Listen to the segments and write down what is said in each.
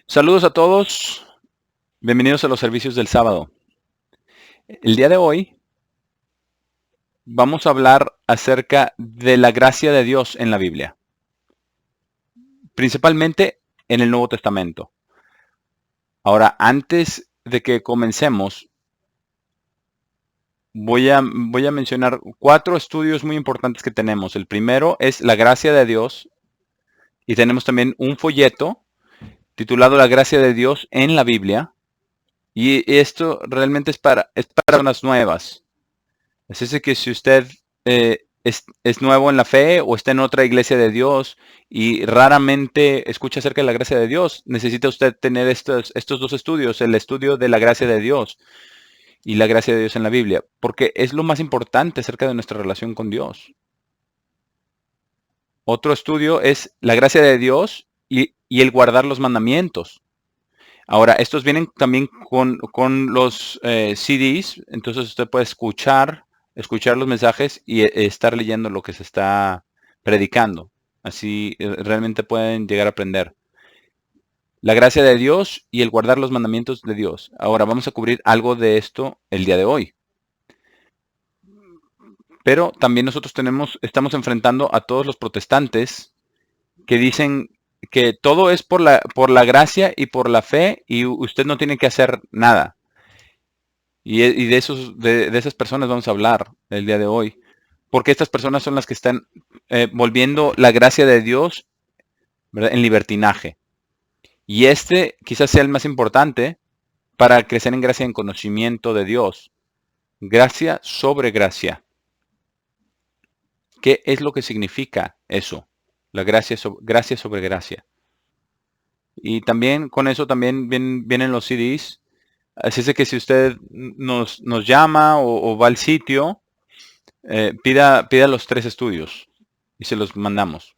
Saludos a todos, bienvenidos a los servicios del sábado. El día de hoy vamos a hablar acerca de la gracia de Dios en la Biblia, principalmente en el Nuevo Testamento. Ahora, antes de que comencemos, voy a mencionar 4 estudios muy importantes que tenemos. El primero es la gracia de Dios y tenemos también un folleto titulado La gracia de Dios en la Biblia. Y esto realmente es para personas nuevas. Así es que si usted es nuevo en la fe o está en otra iglesia de Dios y raramente escucha acerca de la gracia de Dios, necesita usted tener estos 2 estudios, el estudio de la gracia de Dios y la gracia de Dios en la Biblia, porque es lo más importante acerca de nuestra relación con Dios. Otro estudio es la gracia de Dios y el guardar los mandamientos. Ahora, estos vienen también con los CDs, entonces usted puede escuchar los mensajes y estar leyendo lo que se está predicando. Así realmente pueden llegar a aprender. La gracia de Dios y el guardar los mandamientos de Dios. Ahora vamos a cubrir algo de esto el día de hoy. Pero también nosotros estamos enfrentando a todos los protestantes que dicen que todo es por la gracia y por la fe y usted no tiene que hacer nada. Y de esas personas vamos a hablar el día de hoy. Porque estas personas son las que están volviendo la gracia de Dios, ¿verdad?, en libertinaje. Y este quizás sea el más importante para crecer en gracia y en conocimiento de Dios. Gracia sobre gracia. ¿Qué es lo que significa eso? La gracia sobre gracia. Y también con eso también vienen los CDs. Así es de que si usted nos llama o va al sitio, pida los 3 estudios y se los mandamos.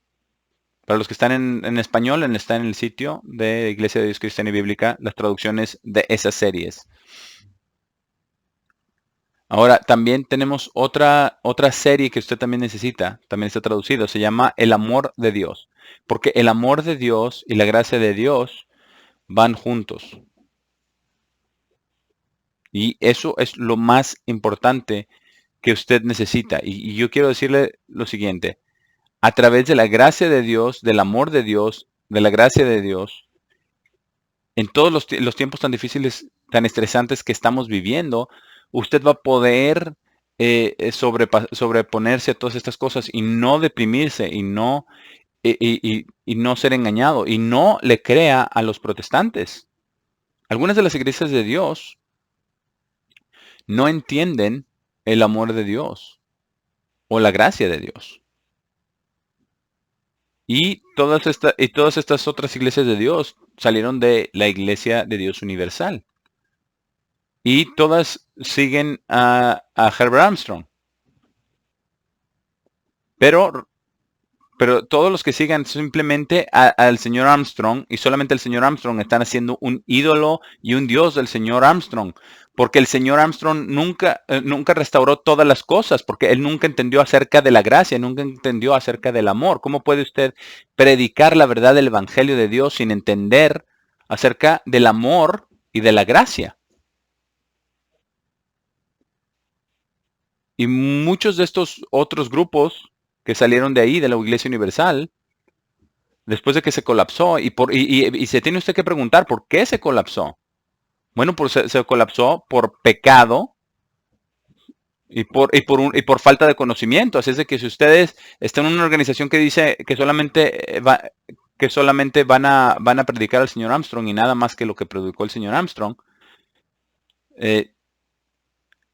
Para los que están en español, está en el sitio de Iglesia de Dios Cristiana y Bíblica, las traducciones de esas series. Ahora, también tenemos otra serie que usted también necesita, también está traducido, se llama El amor de Dios. Porque el amor de Dios y la gracia de Dios van juntos. Y eso es lo más importante que usted necesita. Y yo quiero decirle lo siguiente. A través de la gracia de Dios, del amor de Dios, de la gracia de Dios, en todos los tiempos tan difíciles, tan estresantes que estamos viviendo, usted va a poder sobreponerse a todas estas cosas y no deprimirse y no ser engañado y no le crea a los protestantes. Algunas de las iglesias de Dios no entienden el amor de Dios o la gracia de Dios. Y todas estas otras iglesias de Dios salieron de la Iglesia de Dios Universal. Y todas siguen a Herbert Armstrong. Pero todos los que sigan simplemente al señor Armstrong y solamente al señor Armstrong están haciendo un ídolo y un dios del señor Armstrong. Porque el señor Armstrong nunca restauró todas las cosas, porque él nunca entendió acerca de la gracia, nunca entendió acerca del amor. ¿Cómo puede usted predicar la verdad del Evangelio de Dios sin entender acerca del amor y de la gracia? Y muchos de estos otros grupos que salieron de ahí, de la Iglesia Universal, después de que se colapsó, y se tiene usted que preguntar, ¿por qué se colapsó? Bueno, pues se colapsó por pecado y por falta de conocimiento. Así es de que si ustedes están en una organización que dice que solamente van a predicar al señor Armstrong y nada más que lo que predicó el señor Armstrong, eh,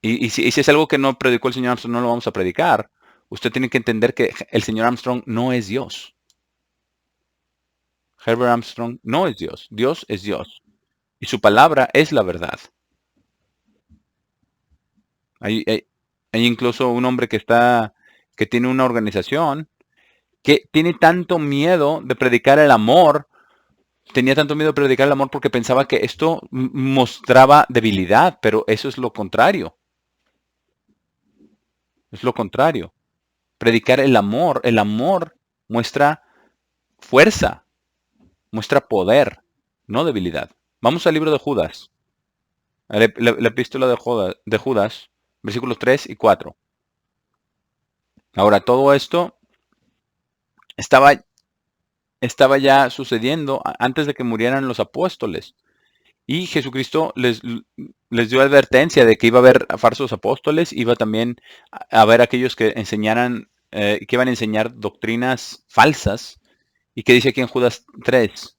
si es algo que no predicó el señor Armstrong, no lo vamos a predicar. Usted tiene que entender que el señor Armstrong no es Dios. Herbert Armstrong no es Dios. Dios es Dios. Y su palabra es la verdad. Hay incluso un hombre que tiene una organización que tiene tanto miedo de predicar el amor, tenía tanto miedo de predicar el amor porque pensaba que esto mostraba debilidad, pero eso es lo contrario. Es lo contrario. Predicar el amor muestra fuerza, muestra poder. no debilidad. Vamos al libro de Judas, la epístola de Judas, versículos 3 y 4. Ahora, todo esto estaba, estaba ya sucediendo antes de que murieran los apóstoles. Y Jesucristo les dio advertencia de que iba a haber falsos apóstoles, iba también a haber aquellos que enseñaran, que iban a enseñar doctrinas falsas. ¿Y que dice aquí en Judas 3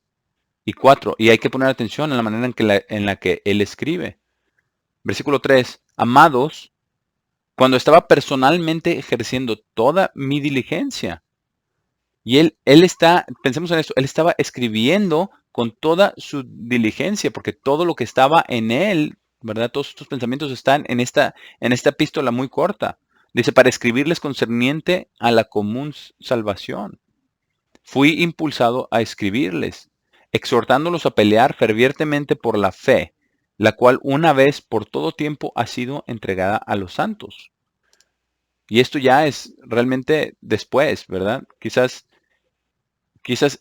y 4? Y hay que poner atención en la manera en la que él escribe. Versículo 3. Amados, cuando estaba personalmente ejerciendo toda mi diligencia. Y él está, pensemos en esto, él estaba escribiendo con toda su diligencia, porque todo lo que estaba en él, ¿verdad? Todos estos pensamientos están en esta epístola muy corta. Dice, para escribirles concerniente a la común salvación. Fui impulsado a escribirles, exhortándolos a pelear fervientemente por la fe, la cual una vez por todo tiempo ha sido entregada a los santos. Y esto ya es realmente después, ¿verdad? Quizás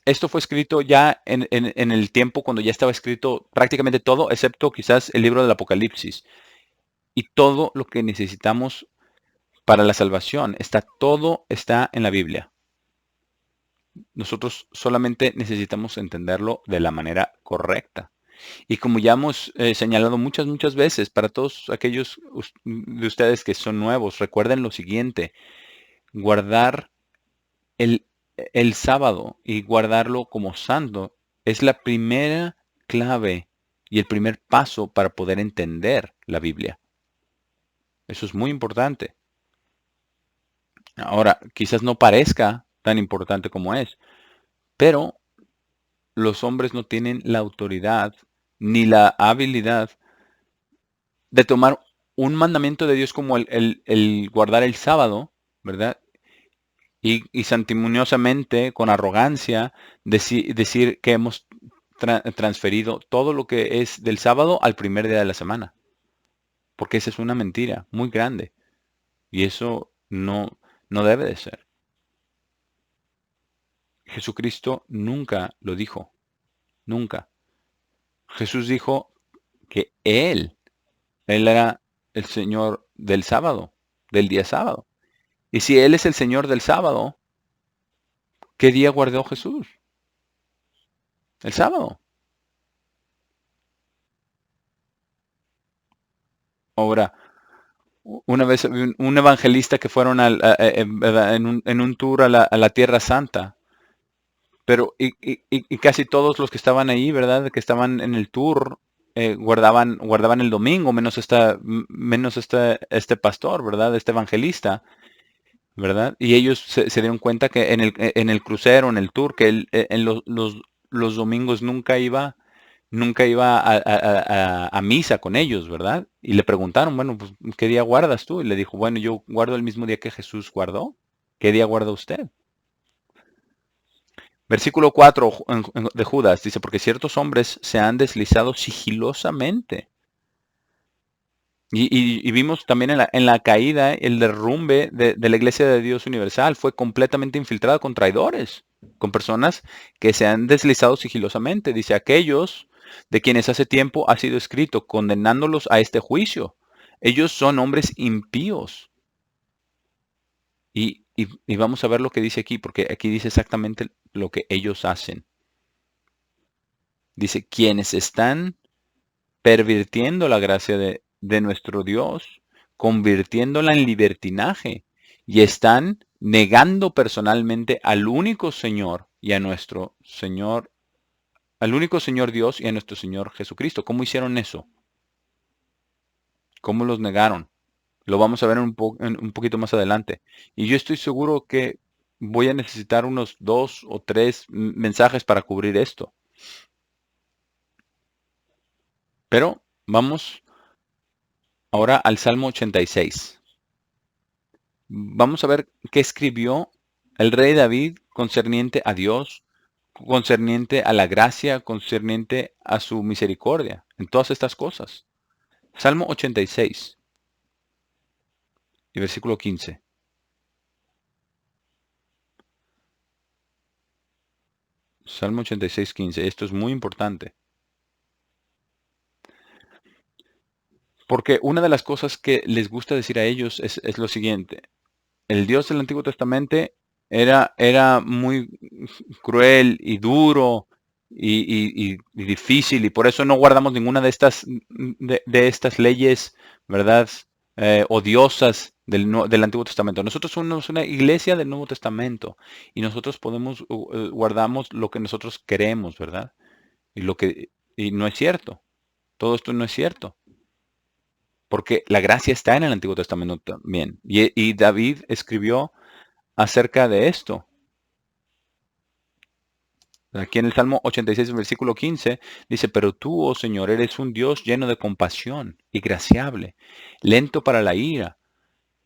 esto fue escrito ya en el tiempo cuando ya estaba escrito prácticamente todo, excepto quizás el libro del Apocalipsis. Y todo lo que necesitamos para la salvación, todo está en la Biblia. Nosotros solamente necesitamos entenderlo de la manera correcta. Y como ya hemos señalado muchas veces, para todos aquellos de ustedes que son nuevos, recuerden lo siguiente: guardar el, el sábado y guardarlo como santo es la primera clave y el primer paso para poder entender la Biblia. Eso es muy importante. Ahora, quizás no parezca tan importante como es, pero los hombres no tienen la autoridad ni la habilidad de tomar un mandamiento de Dios como el guardar el sábado, ¿verdad? Y santimoniosamente, con arrogancia, decir que hemos transferido todo lo que es del sábado al primer día de la semana. Porque esa es una mentira muy grande. Y eso no debe de ser. Jesucristo nunca lo dijo. Nunca. Jesús dijo que Él era el Señor del sábado, del día sábado. Y si Él es el Señor del sábado, ¿qué día guardó Jesús? El sábado. Ahora, una vez un evangelista que fueron en un tour a la Tierra Santa, pero y casi todos los que estaban ahí, ¿verdad? Que estaban en el tour, guardaban el domingo, menos este pastor, ¿verdad? Este evangelista, ¿verdad? Y ellos se dieron cuenta que en el crucero, en el tour, que él, en los domingos nunca iba a misa con ellos, ¿verdad? Y le preguntaron, bueno, pues, ¿qué día guardas tú? Y le dijo, bueno, yo guardo el mismo día que Jesús guardó. ¿Qué día guarda usted? Versículo 4 de Judas dice, porque ciertos hombres se han deslizado sigilosamente. Y vimos también en la caída, el derrumbe de la Iglesia de Dios Universal fue completamente infiltrado con traidores, con personas que se han deslizado sigilosamente. Dice, aquellos de quienes hace tiempo ha sido escrito, condenándolos a este juicio. Ellos son hombres impíos. Y vamos a ver lo que dice aquí, porque aquí dice exactamente lo que ellos hacen. Dice, quienes están pervirtiendo la gracia de nuestro Dios, convirtiéndola en libertinaje, y están negando personalmente al único Señor y a nuestro Señor, al único Señor Dios y a nuestro Señor Jesucristo. ¿Cómo hicieron eso? ¿Cómo los negaron? Lo vamos a ver en un poquito más adelante. Y yo estoy seguro que voy a necesitar unos 2 o 3 mensajes para cubrir esto. Pero vamos ahora al Salmo 86. Vamos a ver qué escribió el rey David concerniente a Dios, concerniente a la gracia, concerniente a su misericordia, en todas estas cosas. Salmo 86 y versículo 15. Salmo 86, 15. Esto es muy importante. Porque una de las cosas que les gusta decir a ellos es lo siguiente. El Dios del Antiguo Testamento era muy cruel y duro y difícil, y por eso no guardamos ninguna de estas leyes, ¿verdad? Odiosas del Antiguo Testamento. Nosotros somos una iglesia del Nuevo Testamento y nosotros guardamos lo que nosotros queremos, ¿verdad? Y no es cierto. Todo esto no es cierto. Porque la gracia está en el Antiguo Testamento también. Y David escribió acerca de esto. Aquí en el Salmo 86, versículo 15, dice, pero tú, oh Señor, eres un Dios lleno de compasión y graciable, lento para la ira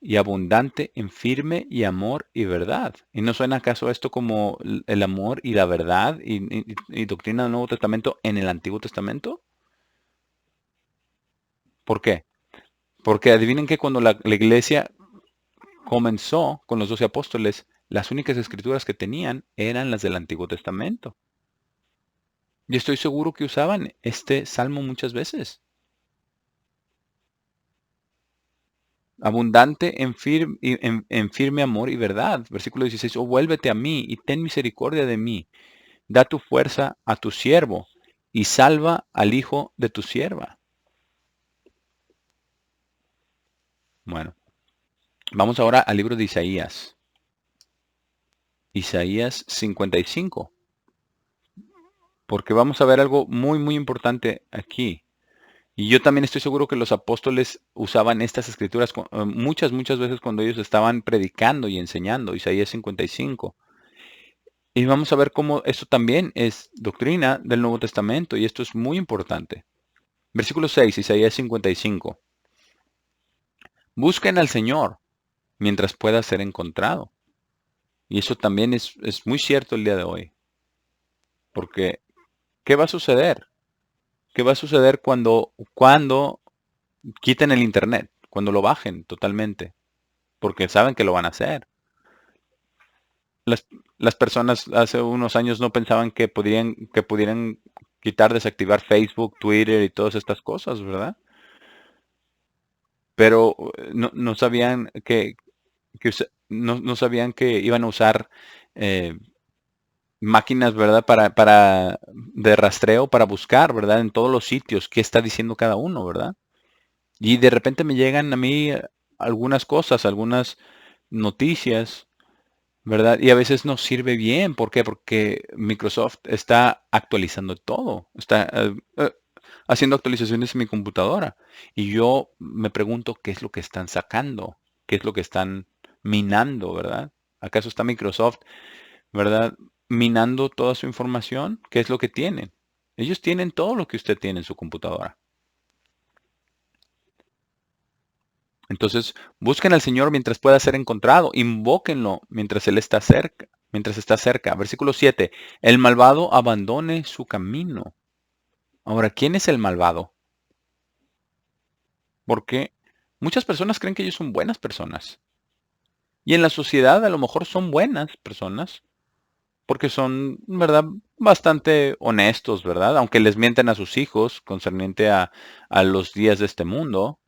y abundante en firme y amor y verdad. ¿Y no suena acaso esto como el amor y la verdad y doctrina del Nuevo Testamento en el Antiguo Testamento? ¿Por qué? Porque adivinen que cuando la iglesia comenzó con los 12 apóstoles, las únicas escrituras que tenían eran las del Antiguo Testamento. Y estoy seguro que usaban este salmo muchas veces. Abundante en firme amor y verdad. Versículo 16. Oh, vuélvete a mí y ten misericordia de mí. Da tu fuerza a tu siervo y salva al hijo de tu sierva. Bueno, vamos ahora al libro de Isaías. Isaías 55. Porque vamos a ver algo muy, muy importante aquí. Y yo también estoy seguro que los apóstoles usaban estas escrituras muchas, muchas veces cuando ellos estaban predicando y enseñando, Isaías 55. Y vamos a ver cómo esto también es doctrina del Nuevo Testamento y esto es muy importante. Versículo 6, Isaías 55. Busquen al Señor mientras pueda ser encontrado. Y eso también es muy cierto el día de hoy. Porque, ¿qué va a suceder? ¿Qué va a suceder cuando quiten el Internet? Cuando lo bajen totalmente. Porque saben que lo van a hacer. Las, las personas hace unos años no pensaban que pudieran quitar, desactivar Facebook, Twitter y todas estas cosas, ¿verdad? Pero no sabían no sabían que iban a usar eh, máquinas, ¿verdad? De rastreo para buscar, ¿verdad? En todos los sitios qué está diciendo cada uno, ¿verdad? Y de repente me llegan a mí algunas cosas, algunas noticias, ¿verdad? Y a veces no sirve bien. ¿Por qué? Porque Microsoft está actualizando todo. Está haciendo actualizaciones en mi computadora. Y yo me pregunto qué es lo que están sacando, qué es lo que están minando, ¿verdad? ¿Acaso está Microsoft, ¿verdad? Minando toda su información. ¿Qué es lo que tienen? Ellos tienen todo lo que usted tiene en su computadora. Entonces, busquen al Señor mientras pueda ser encontrado, invóquenlo mientras Él está cerca, mientras está cerca. Versículo 7, el malvado abandone su camino. Ahora, ¿quién es el malvado? Porque muchas personas creen que ellos son buenas personas. Y en la sociedad a lo mejor son buenas personas, porque son, ¿verdad? Bastante honestos, ¿verdad? Aunque les mienten a sus hijos concerniente a los días de este mundo.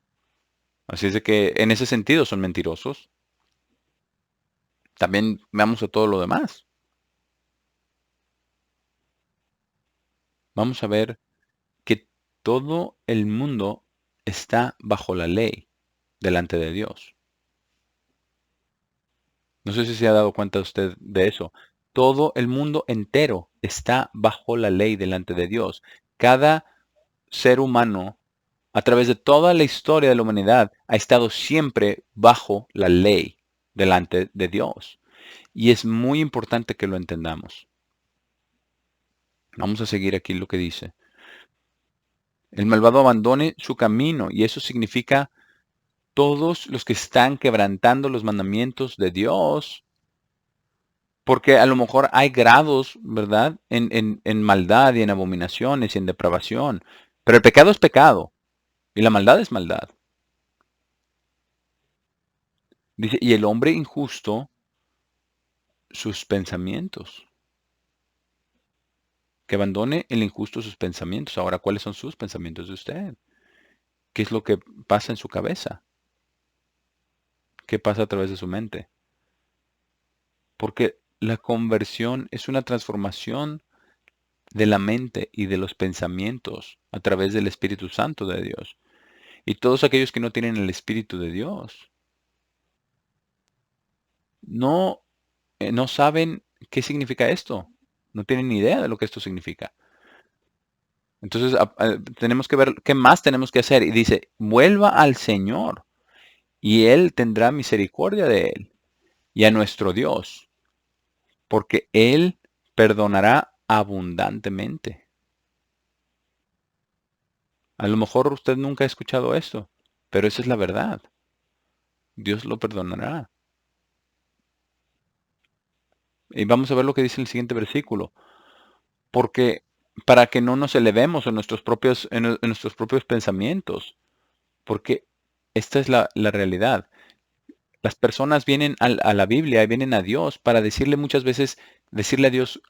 Así es de que en ese sentido son mentirosos. También veamos a todo lo demás. Vamos a ver que todo el mundo está bajo la ley delante de Dios. No sé si se ha dado cuenta usted de eso. Todo el mundo entero está bajo la ley delante de Dios. Cada ser humano, a través de toda la historia de la humanidad, ha estado siempre bajo la ley delante de Dios. Y es muy importante que lo entendamos. Vamos a seguir aquí lo que dice. El malvado abandone su camino, y eso significa todos los que están quebrantando los mandamientos de Dios, porque a lo mejor hay grados, ¿verdad? En maldad y en abominaciones y en depravación, pero el pecado es pecado y la maldad es maldad. Dice, y el hombre injusto, sus pensamientos, que abandone el injusto sus pensamientos. Ahora, ¿cuáles son sus pensamientos de usted? ¿qué es lo que pasa en su cabeza? ¿Qué pasa a través de su mente? Porque la conversión es una transformación de la mente y de los pensamientos a través del Espíritu Santo de Dios. Y todos aquellos que no tienen el Espíritu de Dios no, no saben qué significa esto. No tienen ni idea de lo que esto significa. Entonces tenemos que ver qué más tenemos que hacer. Y dice, vuelva al Señor y Él tendrá misericordia de él y a nuestro Dios, porque Él perdonará abundantemente. A lo mejor usted nunca ha escuchado esto, pero esa es la verdad. Dios lo perdonará. Y vamos a ver lo que dice el siguiente versículo. Porque para que no nos elevemos en nuestros propios pensamientos, porque esta es la realidad. Las personas vienen a la Biblia y vienen a Dios para decirle muchas veces, decirle a Dios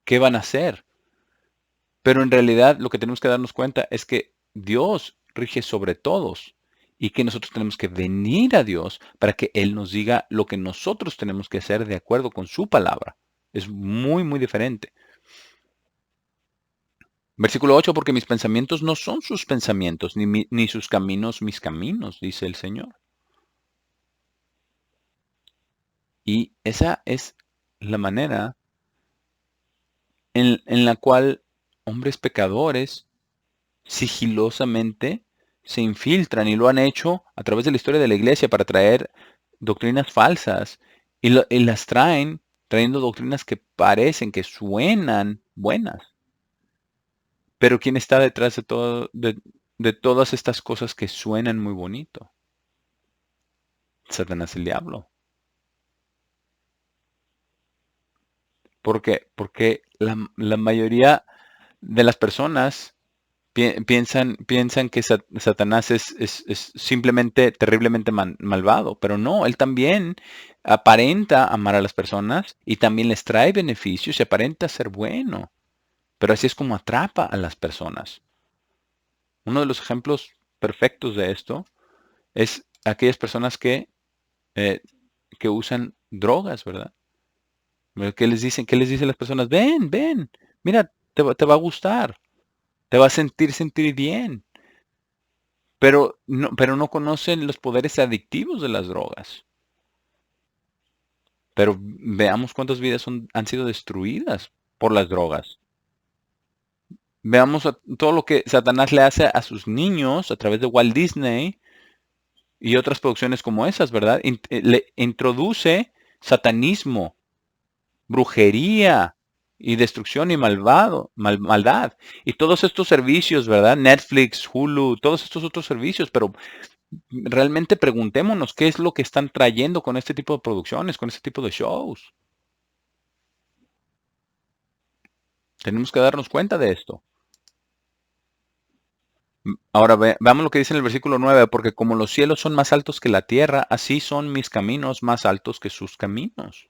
qué van a hacer. Pero en realidad lo que tenemos que darnos cuenta es que Dios rige sobre todos y que nosotros tenemos que venir a Dios para que Él nos diga lo que nosotros tenemos que hacer de acuerdo con su palabra. Es muy, muy diferente. Versículo 8, porque mis pensamientos no son sus pensamientos, ni sus caminos mis caminos, dice el Señor. Y esa es la manera en la cual hombres pecadores sigilosamente se infiltran y lo han hecho a través de la historia de la iglesia para traer doctrinas falsas y las traen trayendo doctrinas que parecen, que suenan buenas. Pero ¿quién está detrás de todo, de todas estas cosas que suenan muy bonito? Satanás, el diablo. ¿Por qué? Porque la mayoría de las personas piensan que Satanás es simplemente terriblemente malvado, pero no, él también aparenta amar a las personas y también les trae beneficios y aparenta ser bueno, pero así es como atrapa a las personas. Uno de los ejemplos perfectos de esto es aquellas personas eh, que usan drogas, ¿verdad? ¿Qué les dicen? ¿Qué les dicen las personas? Ven, ven, mira, te va a gustar, te va a sentir bien. Pero no conocen los poderes adictivos de las drogas. Pero veamos cuántas vidas han sido destruidas por las drogas. Veamos todo lo que Satanás le hace a sus niños a través de Walt Disney y otras producciones como esas, ¿verdad? Le introduce satanismo, brujería y destrucción y maldad. Y todos estos servicios, ¿verdad? Netflix, Hulu, todos estos otros servicios, pero realmente preguntémonos qué es lo que están trayendo con este tipo de producciones, con este tipo de shows. Tenemos que darnos cuenta de esto. Ahora veamos lo que dice en el versículo 9, porque como los cielos son más altos que la tierra, así son mis caminos más altos que sus caminos.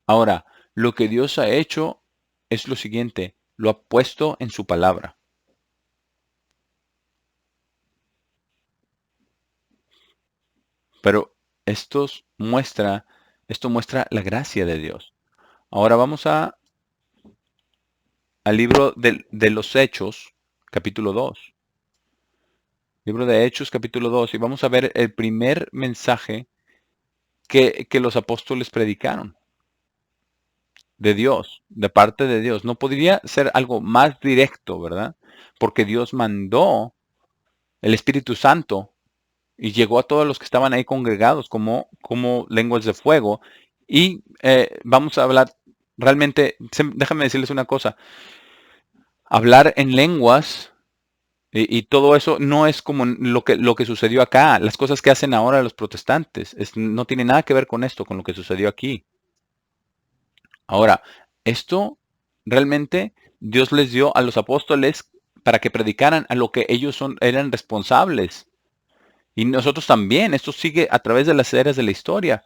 Ahora, lo que Dios ha hecho es lo siguiente, lo ha puesto en su palabra. Pero esto muestra la gracia de Dios. Ahora vamos al libro de los Hechos, capítulo 2. Libro de Hechos, capítulo 2, y vamos a ver el primer mensaje que los apóstoles predicaron de Dios, de parte de Dios. No podría ser algo más directo, ¿verdad? Porque Dios mandó el Espíritu Santo y llegó a todos los que estaban ahí congregados como lenguas de fuego. Y vamos a hablar, realmente, déjame decirles una cosa, hablar en lenguas y todo eso no es como lo que sucedió acá. Las cosas que hacen ahora los protestantes no tiene nada que ver con esto, con lo que sucedió aquí. Ahora, esto realmente Dios les dio a los apóstoles para que predicaran a lo que ellos eran responsables. Y nosotros también, esto sigue a través de las eras de la historia,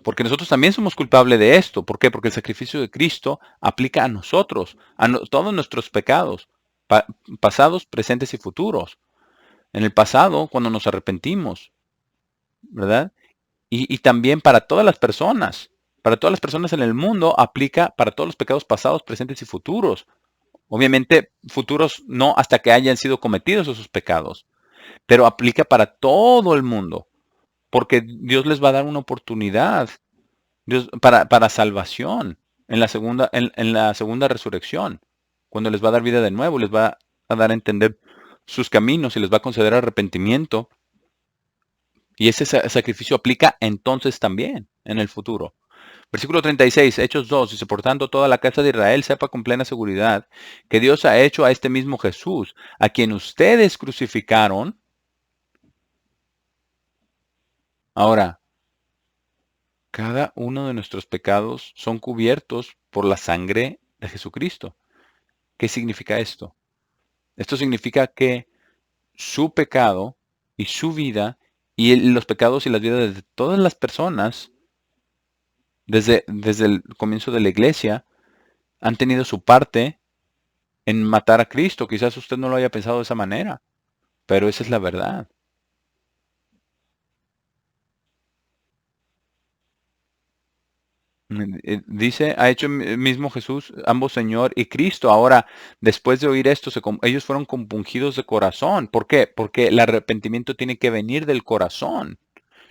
porque nosotros también somos culpables de esto. ¿Por qué? Porque el sacrificio de Cristo aplica a nosotros, todos nuestros pecados, pasados, presentes y futuros. En el pasado, cuando nos arrepentimos, ¿verdad? Y también para todas las personas en el mundo, aplica para todos los pecados pasados, presentes y futuros. Obviamente, futuros no hasta que hayan sido cometidos esos pecados, pero aplica para todo el mundo, porque Dios les va a dar una oportunidad Dios, para salvación en la segunda resurrección, cuando les va a dar vida de nuevo, les va a dar a entender sus caminos y les va a conceder arrepentimiento. Y ese sacrificio aplica entonces también en el futuro. Versículo 36, Hechos 2, dice, por tanto, toda la casa de Israel sepa con plena seguridad que Dios ha hecho a este mismo Jesús, a quien ustedes crucificaron. Ahora, cada uno de nuestros pecados son cubiertos por la sangre de Jesucristo. ¿Qué significa esto? Esto significa que su pecado y su vida y los pecados y las vidas de todas las personas desde el comienzo de la iglesia han tenido su parte en matar a Cristo. Quizás usted no lo haya pensado de esa manera, pero esa es la verdad. Dice, ha hecho mismo Jesús, ambos Señor y Cristo. Ahora, después de oír esto, ellos fueron compungidos de corazón. ¿Por qué? Porque el arrepentimiento tiene que venir del corazón.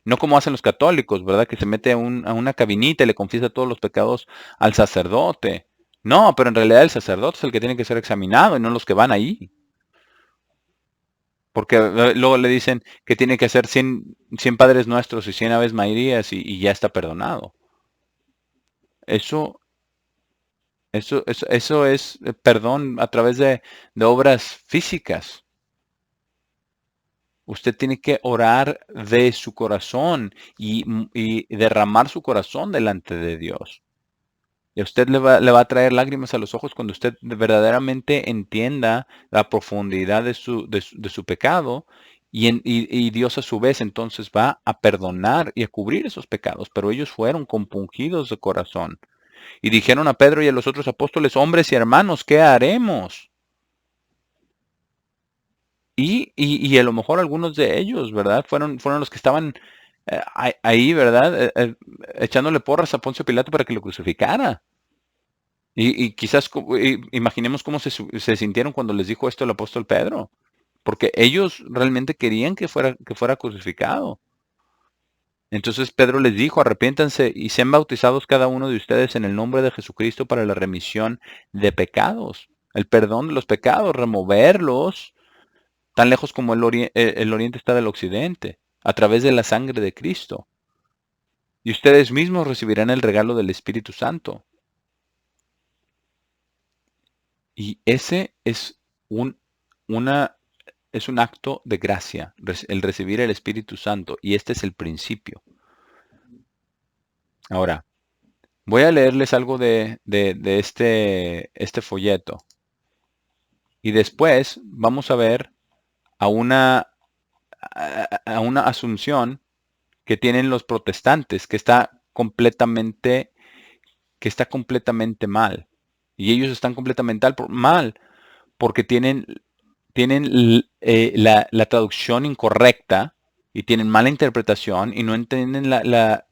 No como hacen los católicos, ¿verdad? Que se mete a una cabinita y le confiesa todos los pecados al sacerdote. No, pero en realidad el sacerdote es el que tiene que ser examinado y no los que van ahí. Porque luego le dicen que tiene que hacer 100 Padres Nuestros y 100 Aves Marías y ya está perdonado. Eso, eso es perdón a través de obras físicas. Usted tiene que orar de su corazón y derramar su corazón delante de Dios. Y a usted le va a traer lágrimas a los ojos cuando usted verdaderamente entienda la profundidad de su pecado y Dios a su vez entonces va a perdonar y a cubrir esos pecados. Pero ellos fueron compungidos de corazón y dijeron a Pedro y a los otros apóstoles, hombres y hermanos, ¿qué haremos? Y a lo mejor algunos de ellos, ¿verdad? Fueron los que estaban ahí, ¿verdad? Echándole porras a Poncio Pilato para que lo crucificara. Y quizás imaginemos cómo se sintieron cuando les dijo esto el apóstol Pedro, porque ellos realmente querían que fuera crucificado. Entonces Pedro les dijo, arrepiéntanse y sean bautizados cada uno de ustedes en el nombre de Jesucristo para la remisión de pecados, el perdón de los pecados, removerlos tan lejos como el oriente está del occidente, a través de la sangre de Cristo. Y ustedes mismos recibirán el regalo del Espíritu Santo. Y ese una, es un acto de gracia, el recibir el Espíritu Santo. Y este es el principio. Ahora, voy a leerles algo de este folleto. Y después vamos a ver a una asunción que tienen los protestantes, que está completamente mal. Y ellos están completamente mal porque tienen la traducción incorrecta y tienen mala interpretación y no entienden la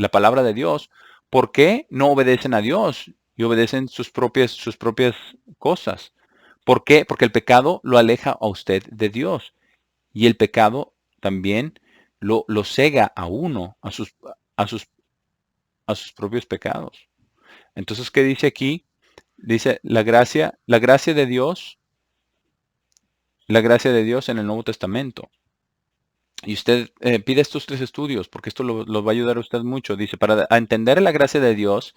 palabra de Dios. ¿Por qué no obedecen a Dios y obedecen sus propias cosas? ¿Por qué? Porque el pecado lo aleja a usted de Dios y el pecado también lo cega a uno, a sus, a sus propios pecados. Entonces, ¿qué dice aquí? Dice la gracia de Dios en el Nuevo Testamento. Y usted pide estos 3 estudios porque esto lo va a ayudar a usted mucho. Dice, para entender la gracia de Dios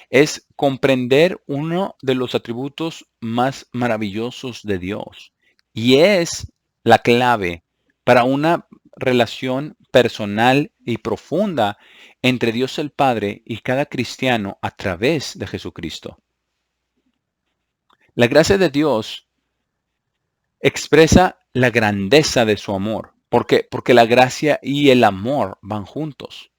es comprender uno de los atributos más maravillosos de Dios. Y es la clave para una relación personal y profunda entre Dios el Padre y cada cristiano a través de Jesucristo. La gracia de Dios expresa la grandeza de su amor. ¿Por qué? Porque la gracia y el amor van juntos.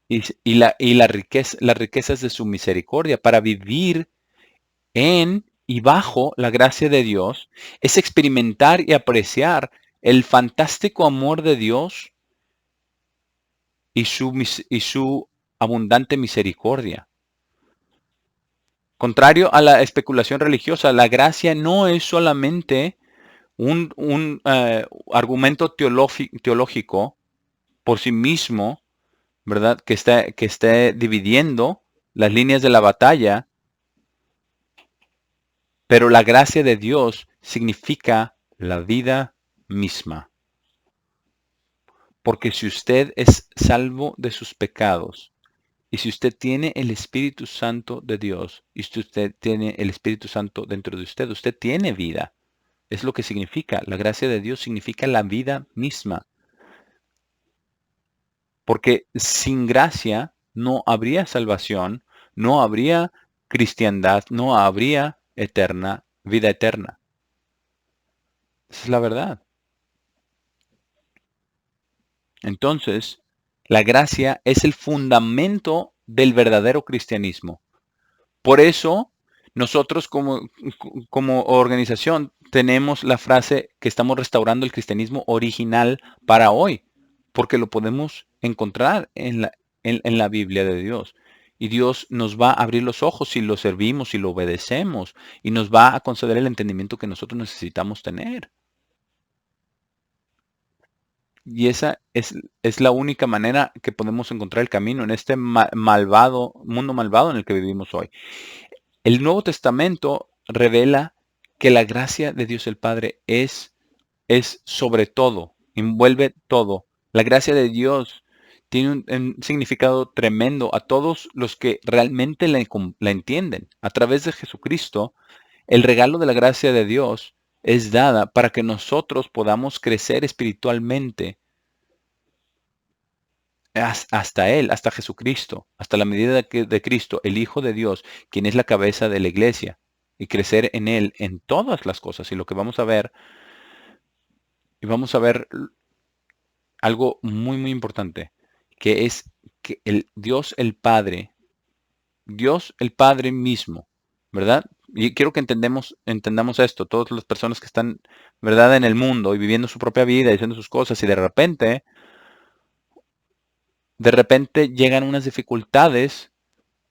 Y las riquezas de su misericordia para vivir en y bajo la gracia de Dios es experimentar y apreciar el fantástico amor de Dios y su abundante misericordia. Contrario a la especulación religiosa, la gracia no es solamente un argumento teológico por sí mismo, ¿verdad? Que esté dividiendo las líneas de la batalla, pero la gracia de Dios significa la vida misma. Porque si usted es salvo de sus pecados, y si usted tiene el Espíritu Santo de Dios, y si usted tiene el Espíritu Santo dentro de usted, usted tiene vida. Es lo que significa. La gracia de Dios significa la vida misma. Porque sin gracia no habría salvación, no habría cristiandad, no habría vida eterna. Esa es la verdad. Entonces, la gracia es el fundamento del verdadero cristianismo. Por eso, nosotros como organización tenemos la frase que estamos restaurando el cristianismo original para hoy, porque lo podemos encontrar en la Biblia de Dios. Y Dios nos va a abrir los ojos si lo servimos, si lo obedecemos, y nos va a conceder el entendimiento que nosotros necesitamos tener. Y esa es la única manera que podemos encontrar el camino en este mundo malvado en el que vivimos hoy. El Nuevo Testamento revela que la gracia de Dios el Padre es sobre todo, envuelve todo. La gracia de Dios tiene un significado tremendo a todos los que realmente la entienden. A través de Jesucristo, el regalo de la gracia de Dios es dada para que nosotros podamos crecer espiritualmente hasta Él, hasta Jesucristo, hasta la medida de Cristo, el Hijo de Dios, quien es la cabeza de la iglesia, y crecer en Él en todas las cosas. Y lo que vamos a ver algo muy, muy importante, que es que Dios el Padre mismo, ¿verdad? Y quiero que entendamos esto, todas las personas que están, ¿verdad?, en el mundo y viviendo su propia vida, y haciendo sus cosas, y de repente llegan unas dificultades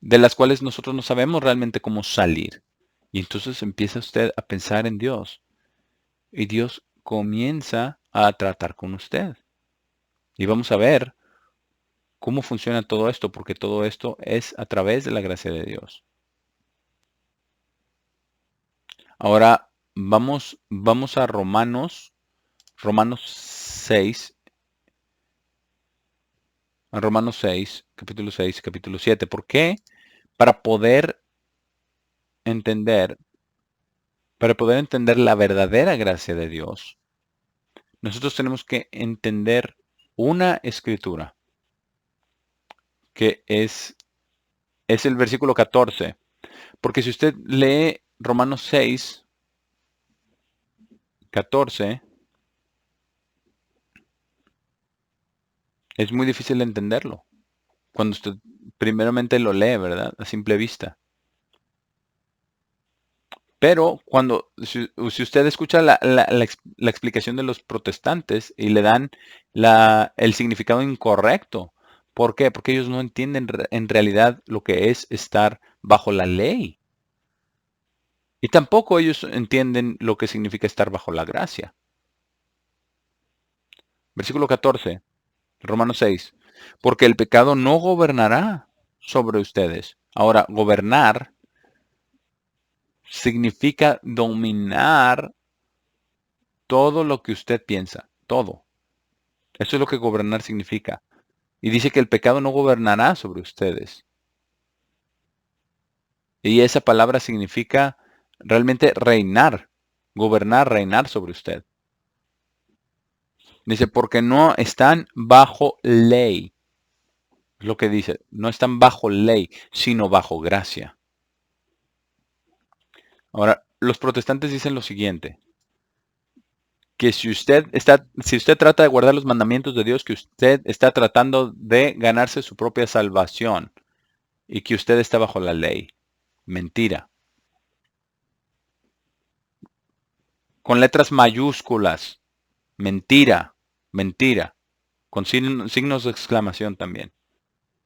de las cuales nosotros no sabemos realmente cómo salir. Y entonces empieza usted a pensar en Dios. Y Dios comienza a tratar con usted. Y vamos a ver cómo funciona todo esto, porque todo esto es a través de la gracia de Dios. Ahora vamos a Romanos 6, capítulo 6, capítulo 7. ¿Por qué? Para poder entender, para poder entender la verdadera gracia de Dios, nosotros tenemos que entender una escritura, que es el versículo 14. Porque si usted lee Romanos 6, 14, es muy difícil de entenderlo. Cuando usted primeramente lo lee, ¿verdad? A simple vista. Pero si usted escucha la explicación de los protestantes y le dan el significado incorrecto, ¿por qué? Porque ellos no entienden en realidad lo que es estar bajo la ley. Y tampoco ellos entienden lo que significa estar bajo la gracia. Versículo 14, Romanos 6. Porque el pecado no gobernará sobre ustedes. Ahora, gobernar significa dominar todo lo que usted piensa, todo. Eso es lo que gobernar significa. Y dice que el pecado no gobernará sobre ustedes. Y esa palabra significa realmente reinar, gobernar, reinar sobre usted. Dice, porque no están bajo ley. Es lo que dice, no están bajo ley, sino bajo gracia. Ahora, los protestantes dicen lo siguiente, que si usted trata de guardar los mandamientos de Dios, que usted está tratando de ganarse su propia salvación y que usted está bajo la ley. Mentira. con letras mayúsculas. Mentira, mentira, con signos de exclamación también.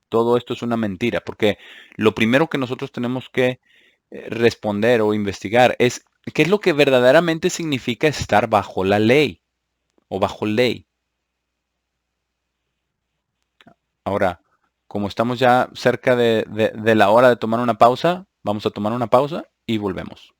Todo esto es una mentira, porque lo primero que nosotros tenemos que responder o investigar es qué es lo que verdaderamente significa estar bajo la ley o bajo ley. Ahora, como estamos ya cerca de la hora de tomar una pausa, vamos a tomar una pausa y volvemos.